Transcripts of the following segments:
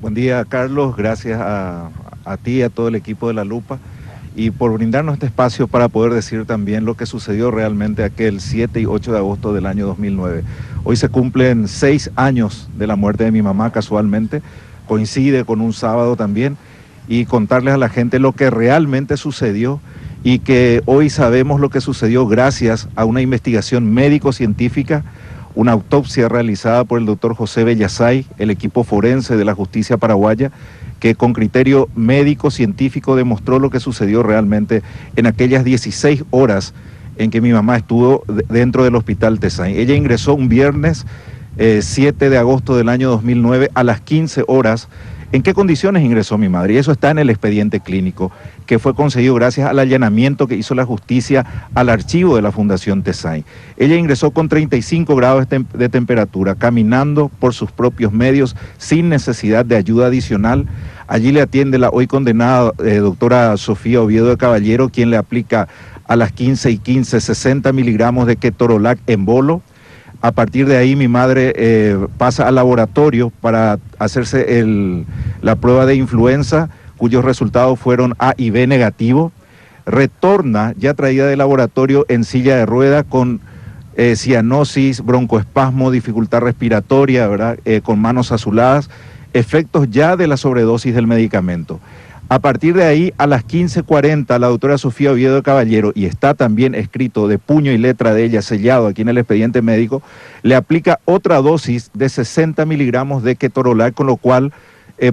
Buen día, Carlos. Gracias a ti y a todo el equipo de La Lupa y por brindarnos este espacio para poder decir también lo que sucedió realmente aquel 7 y 8 de agosto del año 2009. Hoy se cumplen 6 años de la muerte de mi mamá, casualmente, coincide con un sábado también, y contarles a la gente lo que realmente sucedió y que hoy sabemos lo que sucedió gracias a una investigación médico-científica, una autopsia realizada por el doctor José Bellasay, el equipo forense de la justicia paraguaya, que con criterio médico-científico demostró lo que sucedió realmente en aquellas 16 horas en que mi mamá estuvo dentro del hospital Tesay. Ella ingresó un viernes 7 de agosto del año 2009 a las 15 horas. ¿En qué condiciones ingresó mi madre? Y eso está en el expediente clínico, que fue conseguido gracias al allanamiento que hizo la justicia al archivo de la Fundación Tesay. Ella ingresó con 35 grados de temperatura, caminando por sus propios medios, sin necesidad de ayuda adicional. Allí le atiende la hoy condenada doctora Sofía Oviedo de Caballero, quien le aplica a las 15:15 60 miligramos de ketorolac en bolo. A partir de ahí mi madre pasa al laboratorio para hacerse la prueba de influenza, cuyos resultados fueron A y B negativo. Retorna ya traída del laboratorio en silla de rueda con cianosis, broncoespasmo, dificultad respiratoria, ¿verdad? Con manos azuladas, efectos ya de la sobredosis del medicamento. A partir de ahí, a las 15:40, la doctora Sofía Oviedo de Caballero, y está también escrito de puño y letra de ella, sellado aquí en el expediente médico, le aplica otra dosis de 60 miligramos de ketorolac, con lo cual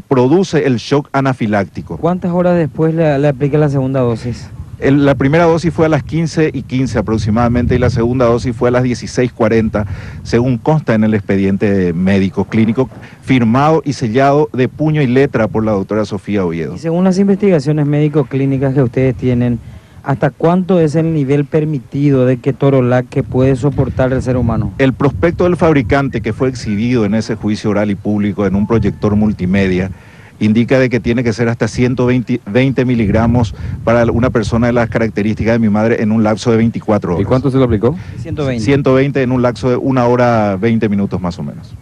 produce el shock anafiláctico. ¿Cuántas horas después le aplica la segunda dosis? La primera dosis fue a las 15:15 aproximadamente y la segunda dosis fue a las 16:40, según consta en el expediente médico clínico, firmado y sellado de puño y letra por la doctora Sofía Oviedo. Y según las investigaciones médico-clínicas que ustedes tienen, ¿hasta cuánto es el nivel permitido de ketorolac que puede soportar el ser humano? El prospecto del fabricante, que fue exhibido en ese juicio oral y público en un proyector multimedia, indica de que tiene que ser hasta 120 miligramos para una persona de las características de mi madre en un lapso de 24 horas. ¿Y cuánto se lo aplicó? 120. 120 en un lapso de 1 hora 20 minutos más o menos.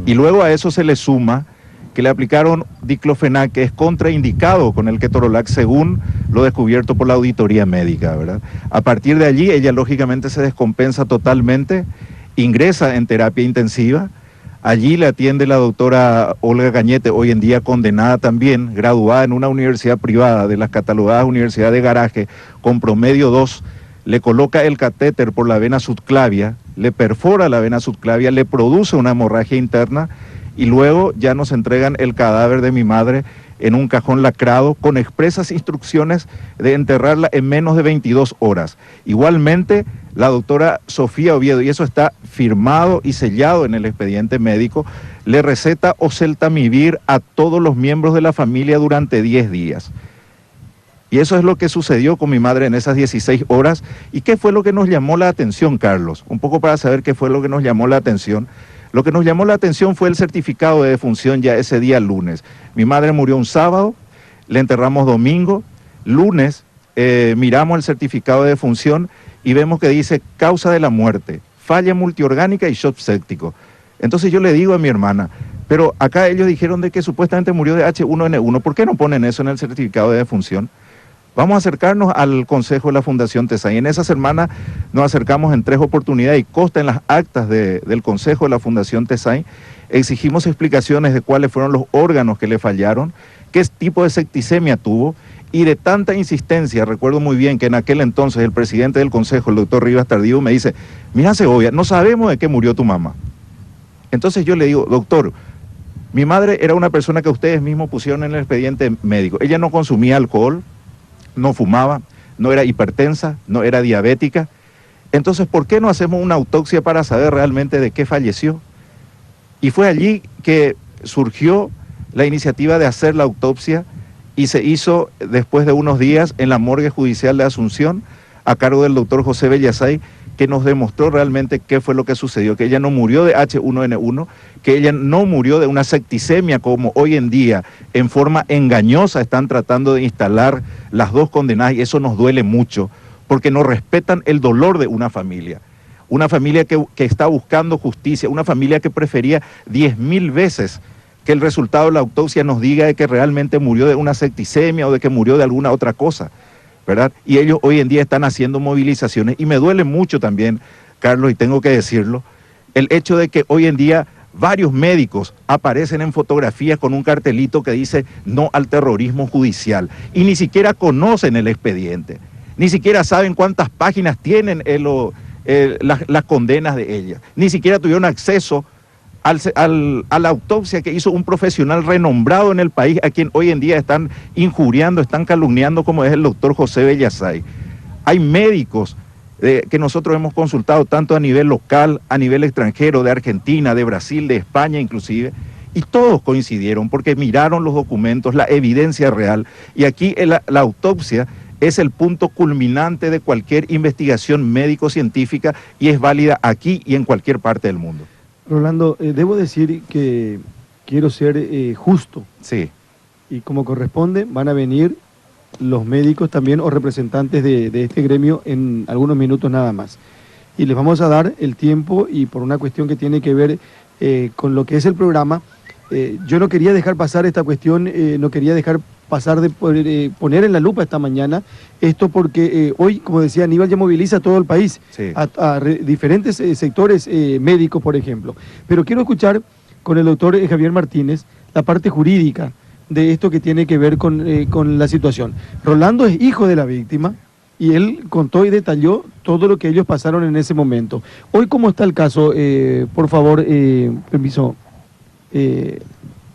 Y luego a eso se le suma que le aplicaron diclofenac, que es contraindicado con el ketorolac según lo descubierto por la auditoría médica, ¿verdad? A partir de allí ella lógicamente se descompensa totalmente, ingresa en terapia intensiva. Allí le atiende la doctora Olga Cañete, hoy en día condenada también, graduada en una universidad privada de las catalogadas universidades de garaje, con promedio 2, le coloca el catéter por la vena subclavia, le perfora la vena subclavia, le produce una hemorragia interna y luego ya nos entregan el cadáver de mi madre en un cajón lacrado con expresas instrucciones de enterrarla en menos de 22 horas. Igualmente, la doctora Sofía Oviedo, y eso está firmado y sellado en el expediente médico, le receta oseltamivir a todos los miembros de la familia durante 10 días. Y eso es lo que sucedió con mi madre en esas 16 horas. ¿Y qué fue lo que nos llamó la atención, Carlos? Un poco para saber qué fue lo que nos llamó la atención. Lo que nos llamó la atención fue el certificado de defunción ya ese día lunes. Mi madre murió un sábado, le enterramos domingo, lunes miramos el certificado de defunción y vemos que dice causa de la muerte, falla multiorgánica y shock séptico. Entonces yo le digo a mi hermana, pero acá ellos dijeron de que supuestamente murió de H1N1, ¿por qué no ponen eso en el certificado de defunción? Vamos a acercarnos al Consejo de la Fundación Tesay. En esa semana nos acercamos en 3 oportunidades y consta en las actas del Consejo de la Fundación Tesay. Exigimos explicaciones de cuáles fueron los órganos que le fallaron, qué tipo de septicemia tuvo, y de tanta insistencia, recuerdo muy bien que en aquel entonces el presidente del Consejo, el doctor Rivas Tardío, me dice, mira Segovia, no sabemos de qué murió tu mamá. Entonces yo le digo, doctor, mi madre era una persona que ustedes mismos pusieron en el expediente médico. Ella no consumía alcohol, no fumaba, no era hipertensa, no era diabética. Entonces, ¿por qué no hacemos una autopsia para saber realmente de qué falleció? Y fue allí que surgió la iniciativa de hacer la autopsia y se hizo después de unos días en la morgue judicial de Asunción a cargo del doctor José Bellasay, que nos demostró realmente qué fue lo que sucedió, que ella no murió de H1N1, que ella no murió de una septicemia como hoy en día en forma engañosa están tratando de instalar las dos condenadas, y eso nos duele mucho porque no respetan el dolor de una familia que está buscando justicia, una familia que prefería 10.000 veces que el resultado de la autopsia nos diga de que realmente murió de una septicemia o de que murió de alguna otra cosa, ¿verdad? Y ellos hoy en día están haciendo movilizaciones y me duele mucho también, Carlos, y tengo que decirlo, el hecho de que hoy en día varios médicos aparecen en fotografías con un cartelito que dice no al terrorismo judicial y ni siquiera conocen el expediente, ni siquiera saben cuántas páginas tienen las condenas de ellas, ni siquiera tuvieron acceso a la autopsia que hizo un profesional renombrado en el país, a quien hoy en día están injuriando, están calumniando, como es el doctor José Bellasay. Hay médicos que nosotros hemos consultado tanto a nivel local, a nivel extranjero, de Argentina, de Brasil, de España inclusive, y todos coincidieron porque miraron los documentos, la evidencia real, y aquí la autopsia es el punto culminante de cualquier investigación médico-científica y es válida aquí y en cualquier parte del mundo. Rolando, debo decir que quiero ser justo. Sí. Y como corresponde, van a venir los médicos también o representantes de este gremio en algunos minutos nada más. Y les vamos a dar el tiempo y por una cuestión que tiene que ver con lo que es el programa, yo no quería dejar pasar esta cuestión, no quería dejar pasar de poner en la lupa esta mañana esto porque hoy, como decía Aníbal, ya moviliza a todo el país, sí, a diferentes sectores médicos, por ejemplo. Pero quiero escuchar con el doctor Javier Martínez la parte jurídica de esto que tiene que ver con la situación. Rolando es hijo de la víctima y él contó y detalló todo lo que ellos pasaron en ese momento. Hoy, ¿cómo está el caso? Por favor, permiso,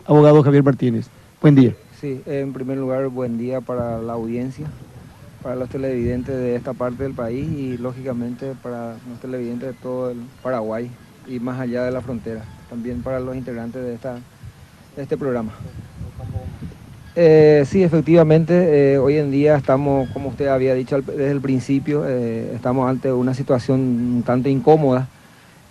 abogado Javier Martínez. Buen día. Sí, en primer lugar, buen día para la audiencia, para los televidentes de esta parte del país y lógicamente para los televidentes de todo el Paraguay y más allá de la frontera, también para los integrantes de este programa. Sí, efectivamente, hoy en día estamos, como usted había dicho desde el principio, estamos ante una situación un tanto incómoda.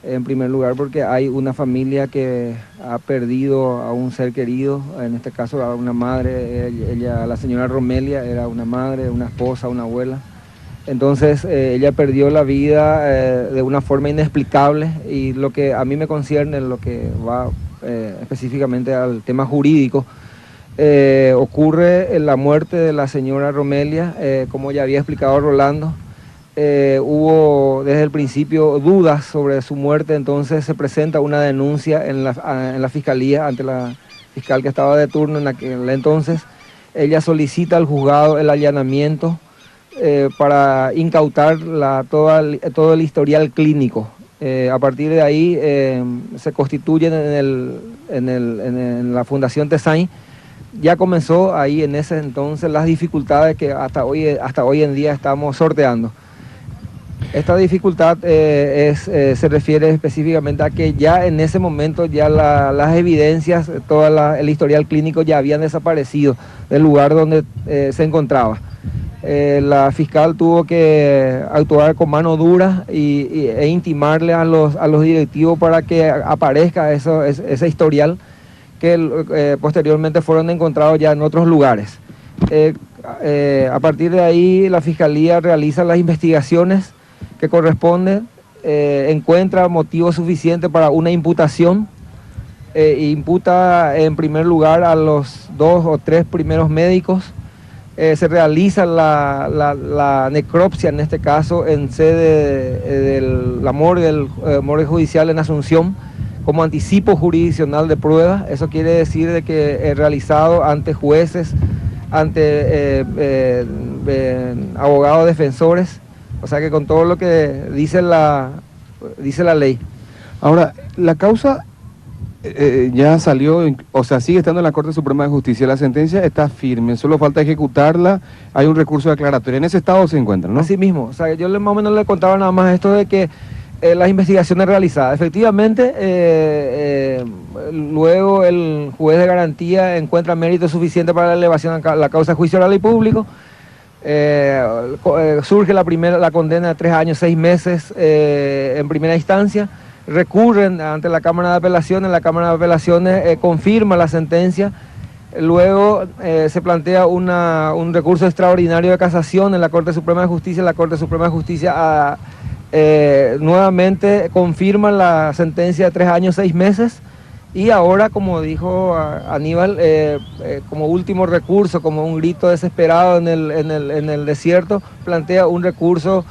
En primer lugar porque hay una familia que ha perdido a un ser querido, en este caso a una madre, la señora Romelia era una madre, una esposa, una abuela. Entonces ella perdió la vida de una forma inexplicable y lo que a mí me concierne, lo que va específicamente al tema jurídico, ocurre la muerte de la señora Romelia, como ya había explicado Rolando. Hubo desde el principio dudas sobre su muerte, entonces se presenta una denuncia en la fiscalía ante la fiscal que estaba de turno en aquel entonces. Ella solicita al juzgado el allanamiento para incautar todo el historial clínico. A partir de ahí se constituyen en la Fundación Tesain. Ya comenzó ahí en ese entonces las dificultades que hasta hoy en día estamos sorteando. Esta dificultad se refiere específicamente a que ya en ese momento ya las evidencias, el historial clínico ya habían desaparecido del lugar donde se encontraba. La fiscal tuvo que actuar con mano dura e intimarle a los directivos para que aparezca ese historial que posteriormente fueron encontrados ya en otros lugares. A partir de ahí la fiscalía realiza las investigaciones que corresponde, encuentra motivo suficiente para una imputación, imputa en primer lugar a los 2 o 3 primeros médicos, se realiza la necropsia en este caso en sede de la morgue judicial en Asunción como anticipo jurisdiccional de prueba. Eso quiere decir de que es realizado ante jueces, ante abogados defensores. O sea que con todo lo que dice la ley. Ahora, la causa ya salió, o sea, sigue estando en la Corte Suprema de Justicia. La sentencia está firme, solo falta ejecutarla. Hay un recurso de aclaratoria. En ese estado se encuentra, ¿no? Así mismo. O sea, yo más o menos le contaba nada más esto de que las investigaciones realizadas. Efectivamente, luego el juez de garantía encuentra mérito suficiente para la elevación a la causa de juicio oral y público. Surge la condena de 3 años, 6 meses en primera instancia, recurren ante la Cámara de Apelaciones, la Cámara de Apelaciones confirma la sentencia, luego se plantea un recurso extraordinario de casación en la Corte Suprema de Justicia, la Corte Suprema de Justicia nuevamente confirma la sentencia de 3 años, 6 meses Y ahora, como dijo Aníbal, como último recurso, como un grito desesperado en el desierto, plantea un recurso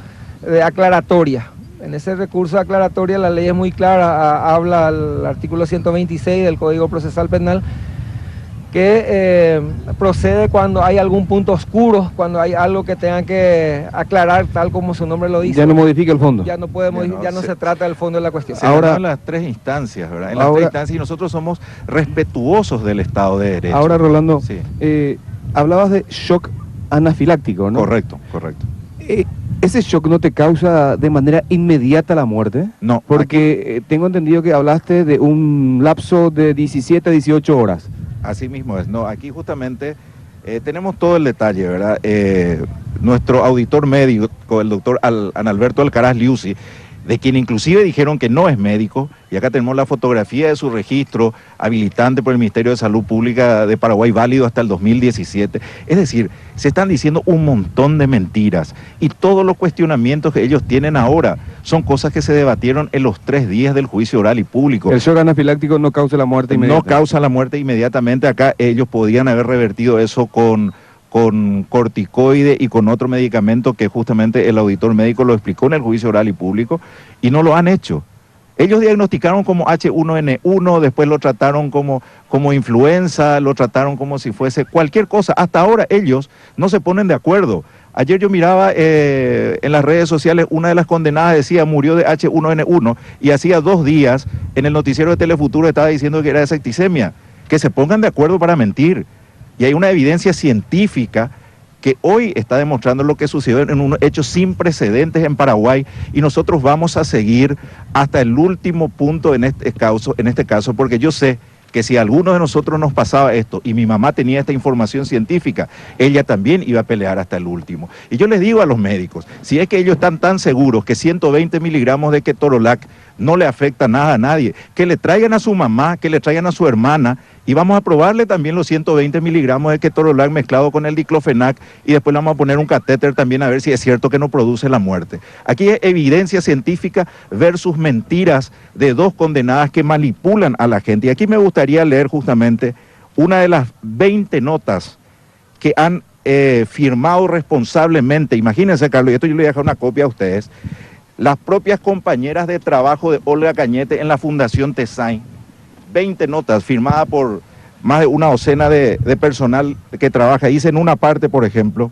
de aclaratoria. En ese recurso de aclaratoria la ley es muy clara, habla al artículo 126 del Código Procesal Penal, que procede cuando hay algún punto oscuro, cuando hay algo que tenga que aclarar, tal como su nombre lo dice. Ya no modifica el fondo. Ya no puede ya no se trata del fondo de la cuestión. Ahora en las tres instancias, ¿verdad? En las tres instancias, y nosotros somos respetuosos del Estado de Derecho. Ahora, Rolando, Sí. Hablabas de shock anafiláctico, ¿no? Correcto, correcto. ¿Ese shock no te causa de manera inmediata la muerte? No, Porque tengo entendido que hablaste de un lapso de 17 a 18 horas. así mismo es. No, aquí justamente tenemos todo el detalle, ¿verdad? Nuestro auditor médico, el doctor Analberto Alcaraz Liuzzi, de quien inclusive dijeron que no es médico, y acá tenemos la fotografía de su registro habilitante por el Ministerio de Salud Pública de Paraguay, válido hasta el 2017. Es decir, se están diciendo un montón de mentiras, y todos los cuestionamientos que ellos tienen ahora son cosas que se debatieron en los 3 días del juicio oral y público. El shock anafiláctico no causa la muerte inmediata. No causa la muerte inmediatamente. Acá ellos podían haber revertido eso con corticoide y con otro medicamento que justamente el auditor médico lo explicó en el juicio oral y público, y no lo han hecho. Ellos diagnosticaron como H1N1, después lo trataron como influenza, lo trataron como si fuese cualquier cosa. Hasta ahora ellos no se ponen de acuerdo. Ayer yo miraba en las redes sociales, una de las condenadas decía murió de H1N1, y hacía 2 días en el noticiero de Telefuturo estaba diciendo que era de septicemia. Que se pongan de acuerdo para mentir. Y hay una evidencia científica que hoy está demostrando lo que sucedió en un hecho sin precedentes en Paraguay, y nosotros vamos a seguir hasta el último punto en este caso, porque yo sé que si a alguno de nosotros nos pasaba esto y mi mamá tenía esta información científica, ella también iba a pelear hasta el último. Y yo les digo a los médicos, si es que ellos están tan seguros que 120 miligramos de ketorolac no le afecta nada a nadie, que le traigan a su mamá, que le traigan a su hermana, y vamos a probarle también los 120 miligramos de ketorolac mezclado con el diclofenac, y después le vamos a poner un catéter también a ver si es cierto que no produce la muerte. Aquí es evidencia científica versus mentiras de 2 condenadas que manipulan a la gente. Y aquí me gustaría leer justamente una de las 20 notas que han firmado responsablemente. Imagínense, Carlos, y esto yo le voy a dejar una copia a ustedes, las propias compañeras de trabajo de Olga Cañete en la Fundación TESAI. 20 notas firmadas por más de una docena de personal que trabaja. Dice en una parte, por ejemplo,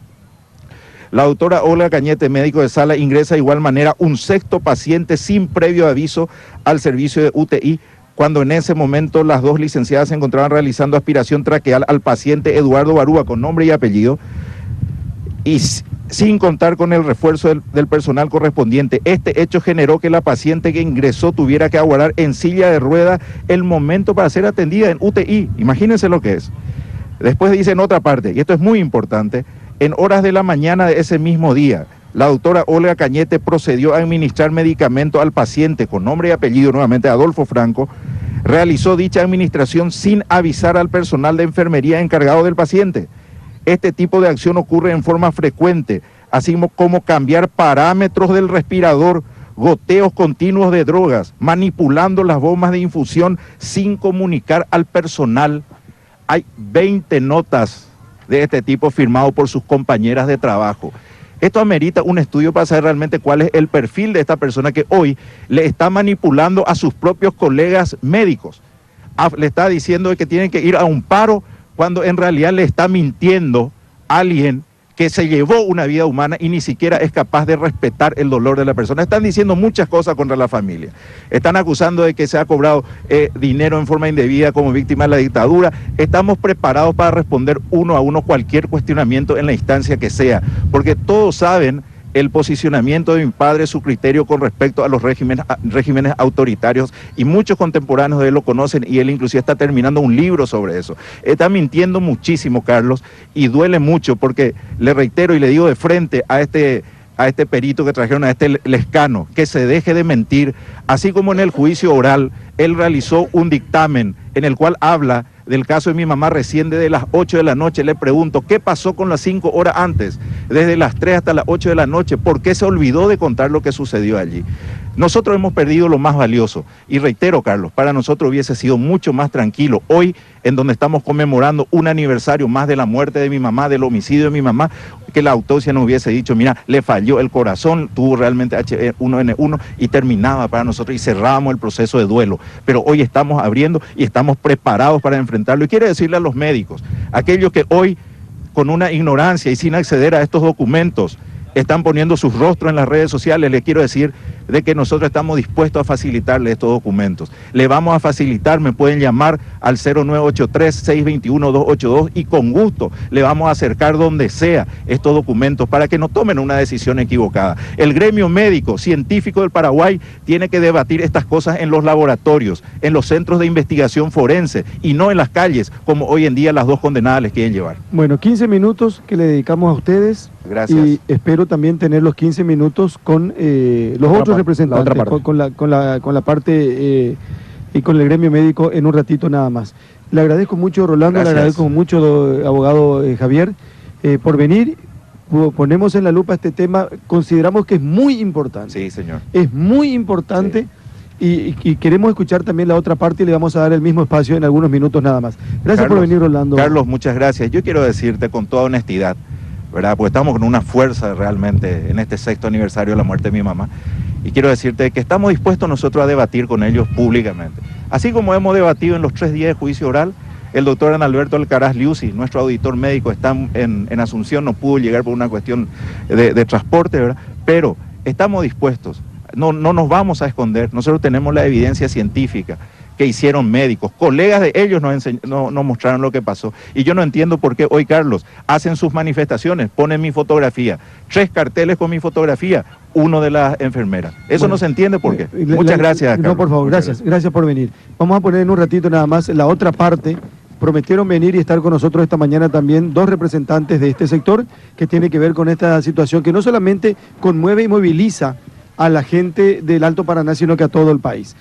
la doctora Olga Cañete, médico de sala, ingresa de igual manera un 6º paciente sin previo aviso al servicio de UTI, cuando en ese momento las 2 licenciadas se encontraban realizando aspiración traqueal al paciente Eduardo Barúa, con nombre y apellido, y sin contar con el refuerzo del personal correspondiente. Este hecho generó que la paciente que ingresó tuviera que aguardar en silla de ruedas el momento para ser atendida en UTI. Imagínense lo que es. Después dice en otra parte, y esto es muy importante, en horas de la mañana de ese mismo día, la doctora Olga Cañete procedió a administrar medicamento al paciente con nombre y apellido, nuevamente Adolfo Franco. Realizó dicha administración sin avisar al personal de enfermería encargado del paciente. Este tipo de acción ocurre en forma frecuente, así como cambiar parámetros del respirador, goteos continuos de drogas, manipulando las bombas de infusión sin comunicar al personal. Hay 20 notas de este tipo firmado por sus compañeras de trabajo. Esto amerita un estudio para saber realmente cuál es el perfil de esta persona que hoy le está manipulando a sus propios colegas médicos. Le está diciendo que tienen que ir a un paro, cuando en realidad le está mintiendo a alguien que se llevó una vida humana y ni siquiera es capaz de respetar el dolor de la persona. Están diciendo muchas cosas contra la familia. Están acusando de que se ha cobrado dinero en forma indebida como víctima de la dictadura. Estamos preparados para responder uno a uno cualquier cuestionamiento en la instancia que sea, porque todos saben el posicionamiento de mi padre, su criterio con respecto a los regímenes autoritarios, y muchos contemporáneos de él lo conocen, y él inclusive está terminando un libro sobre eso. Está mintiendo muchísimo, Carlos, y duele mucho, porque le reitero y le digo de frente a este perito que trajeron, a este Lescano, que se deje de mentir. Así como en el juicio oral, él realizó un dictamen en el cual habla del caso de mi mamá recién desde las 8 de la noche. Le pregunto, ¿qué pasó con las 5 horas antes? Desde las 3 hasta las 8 de la noche, ¿por qué se olvidó de contar lo que sucedió allí? Nosotros hemos perdido lo más valioso. Y reitero, Carlos, para nosotros hubiese sido mucho más tranquilo hoy, en donde estamos conmemorando un aniversario más de la muerte de mi mamá, del homicidio de mi mamá, que la autopsia nos hubiese dicho, mira, le falló el corazón, tuvo realmente H1N1 y terminaba para nosotros y cerrábamos el proceso de duelo. Pero hoy estamos abriendo y estamos preparados para enfrentarlo. Y quiero decirle a los médicos, aquellos que hoy, con una ignorancia y sin acceder a estos documentos, están poniendo sus rostros en las redes sociales, les quiero decir de que nosotros estamos dispuestos a facilitarles estos documentos. Le vamos a facilitar, me pueden llamar al 0983-621-282 y con gusto le vamos a acercar donde sea estos documentos para que no tomen una decisión equivocada. El gremio médico científico del Paraguay tiene que debatir estas cosas en los laboratorios, en los centros de investigación forense y no en las calles, como hoy en día las dos condenadas les quieren llevar. Bueno, 15 minutos que le dedicamos a ustedes. Gracias. Y espero también tener los 15 minutos con los otros representantes, con la parte y con el gremio médico en un ratito nada más. Le agradezco mucho, Rolando, Gracias. le agradezco mucho, abogado Javier, por venir. Ponemos en la lupa este tema, consideramos que es muy importante. Sí, señor. Es muy importante. Sí. Y queremos escuchar también la otra parte y le vamos a dar el mismo espacio en algunos minutos nada más. Gracias por venir, Rolando. Carlos, muchas gracias. Yo quiero decirte con toda honestidad, ¿verdad? Porque estamos con una fuerza realmente en este 6º aniversario de la muerte de mi mamá. Y quiero decirte que estamos dispuestos nosotros a debatir con ellos públicamente. Así como hemos debatido en los 3 días de juicio oral, el doctor Analberto Alcaraz Liuzzi, nuestro auditor médico, está en Asunción, no pudo llegar por una cuestión de transporte, ¿verdad? Pero estamos dispuestos, no nos vamos a esconder, nosotros tenemos la evidencia científica que hicieron médicos, colegas de ellos nos mostraron lo que pasó. Y yo no entiendo por qué hoy, Carlos, hacen sus manifestaciones, ponen mi fotografía, 3 carteles con mi fotografía, uno de las enfermeras. Eso bueno, no se entiende por qué. Muchas gracias, Carlos. No, por favor, gracias por venir. Vamos a poner en un ratito nada más la otra parte. Prometieron venir y estar con nosotros esta mañana también 2 representantes de este sector que tiene que ver con esta situación que no solamente conmueve y moviliza a la gente del Alto Paraná, sino que a todo el país.